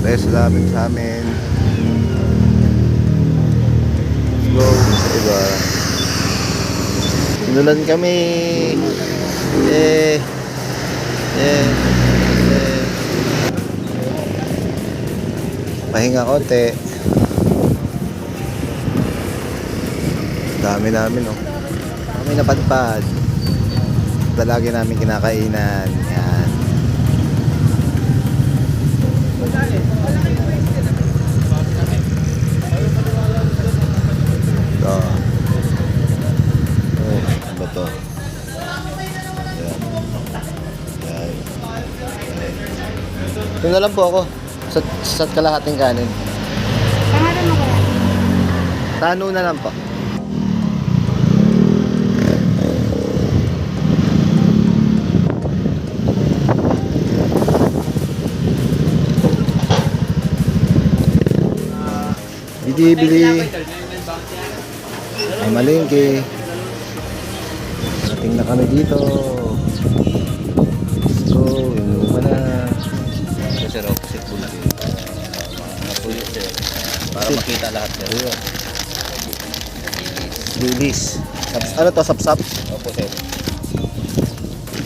RS lapit sa amin. Let's go sa iba. Sinulan kami. Pahinga konti. Dami namin, oh. Kami napadpad. Ito lagi namin kinakainan. Yan. Ito. Oh, ano ba ito? Yan. Yan. Ito na lang po ako. Sa kalahating kanin. Pangalan mo kaya? Tano na lang po. Bili-bili. Ay malingki. Dating na kami dito. So, inuman na. Sir, opposite po na rin. Napulit sir. Para makita lahat sir. Ayun. Lilis. Ano to? Sapsap? Opo sir.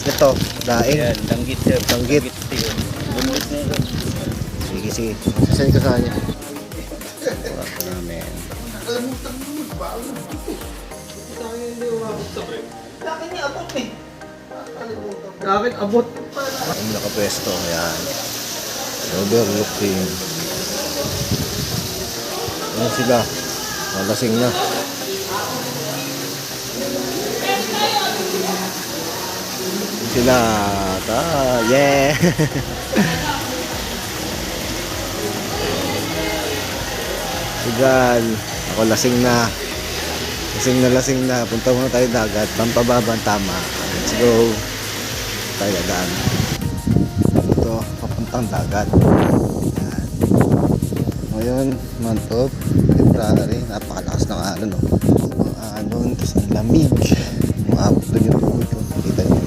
Ito. Daing. Ayan, langgit sir. Langgit. Sir. Bumit na yun. Sige, sige. Sasend ko sa kanya. Namin. Bakit abot? Ang nakapwesto. Ayan. Overlooking. Ano sila? Malasing na. Sila. Yeah! Sigal. Ako lasing na. Lasing na. Punta muna tayo dagat. Pampababang tama. Let's go. Tayo dadaan. Ito, papuntang dagat. Yan. Ngayon, month of February. Napakalakas ng alon. No? Alon, tapos ang lamig. Maabot doon yung tubig ko. Kita nyo.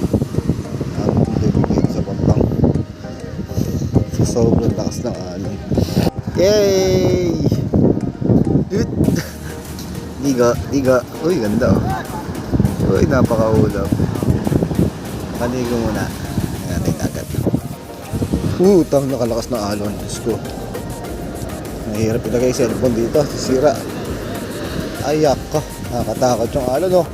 Maabot yung tubig dito sa pampang. So, sobrang lakas ng alon. Yay! Dude! Liga. Uy, ganda oh. Uy, napaka-ulap. Paligo muna. Ayan natin agad. Tang nakalakas na alon. Diyos ko. Nahihirap ilagay yung cellphone dito. Sisira. Ayak ka. Nakakatakot yung alon oh.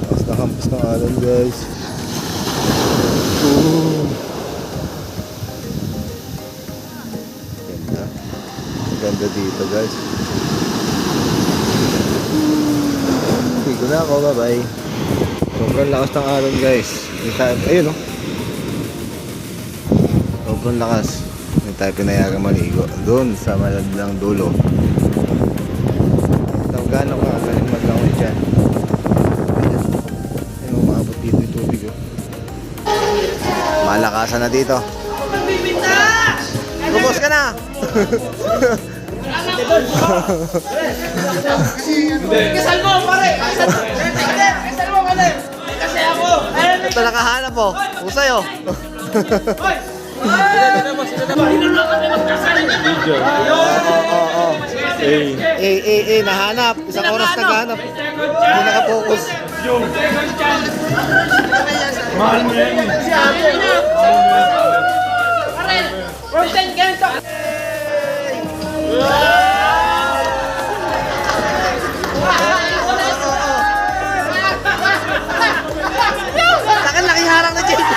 Lakas na hampas ng alon guys. Ganda dito guys. Hindi ko na ako, bye bye. Sobrang lakas ng alon guys. Ayun oh. Sobrang lakas. Hindi tayo pinayagang maligo doon sa maladlang dulo. Ito gano'n ka galing maglangoy dyan. Ayun, umaabot dito yung tubig oh. Malakasan na dito. Lubos ka na! Kasal mo, pare! Kasal mo, pare! Kasi ako! Ito nakahanap po. Usay oh. Hoy! Sino kami magkasal? Oo. Nahanap. Isang oras naghanap. Hindi nakapokus. Mahal mo yan eh. Pare! From 10 ganito! Laki harang na Jake.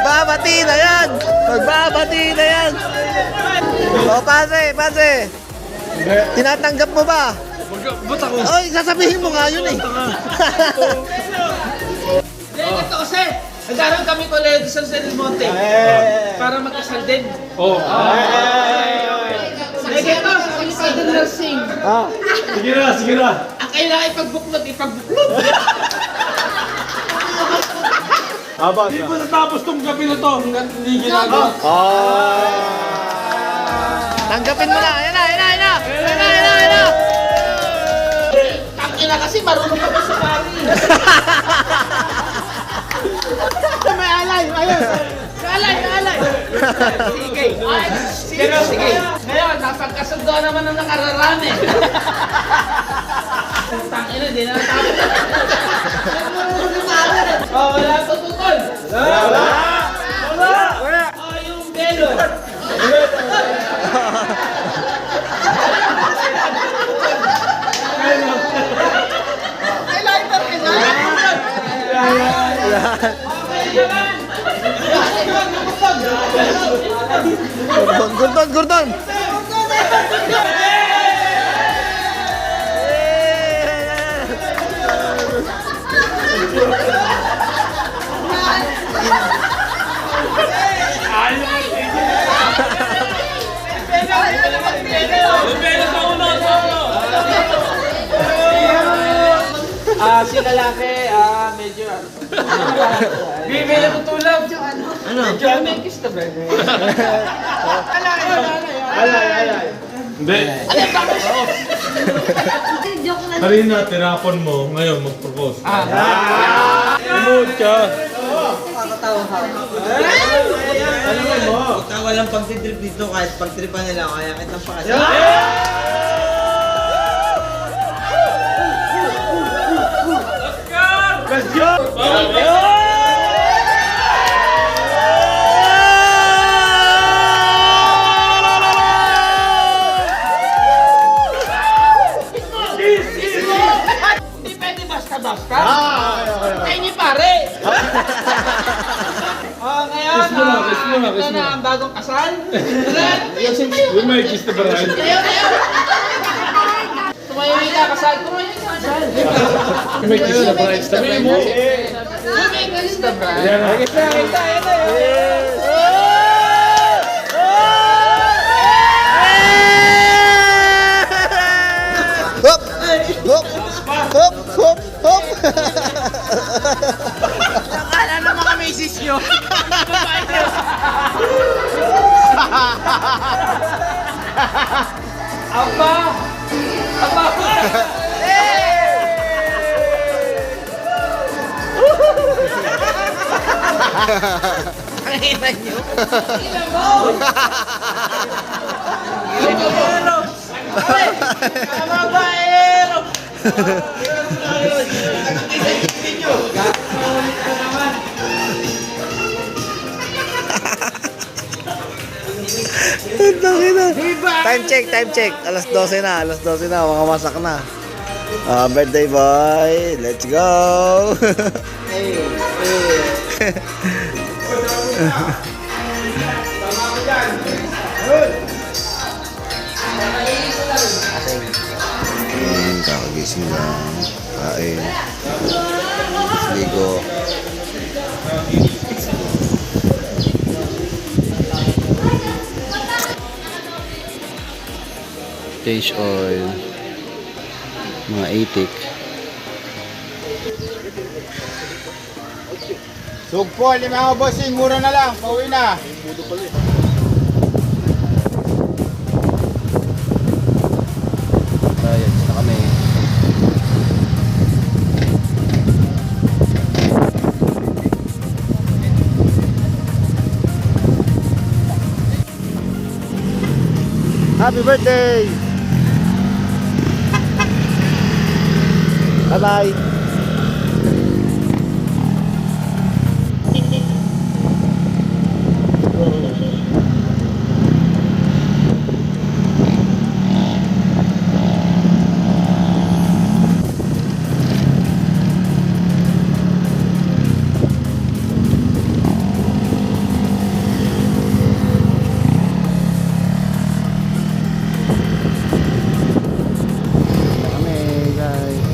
Babati na yan. Magbabati na yan. O, pase. Tinatanggap mo ba? Ba't ako? Oy, sasabihin mo nga yun eh. Ito kasi, nagkaroon kami koledo sa San Monte para magkasal din. Oh. Ito, sa Kalsada Nursing. Sige na. Ang kailangan ipagbuklod. Hindi ko natapos tong gabi na to hanggang hindi ginagawa. Tanggapin mo na. Ayan na. Sige. Pero sige. Ngayon, napagkasundo naman ng nakararami. Tangina, di na natapos. Oh, wala tututol. Wala. Oh, yung belo. Gordon! Si lalaki, medyo bibili ko tulog. Ano? Medyo may kiss na ba? Alay. Hindi. Joke lang. Kanina, tinapon mo. Ngayon, mag-propose. Emote ka. Huwag ka walang pagtitrip dito kahit pagtripan nila kaya kitang pakasal. Let's go! Hindi pwede basta-basta. Kaya ni pare. Oh, ngayon, Kiss mo na, kiss mo na, kiss ito mo. na ang bagong kasal. Yung may kiss na barangay. Tumayo ka, kasal. Tumayo ka, kasal. Yung may kiss na barangay. Sabihin mo. Tumayo ka, bro. Yan na. Hop! Hop! Hop! Hop! Hop! Akala na mga misis nyo. Aba! Nakita nyo? Kababaero! Time check. Alas 12 na, mga masak na. Birthday boy, let's go! Kakagising lang, kain, ligo. Stage oil, mga itik. Sugpo, 5 bossing, mura na lang, pauwi na. Ayan, na kami. Happy birthday! Bye-bye! kami guys.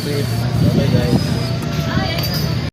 Bye guys.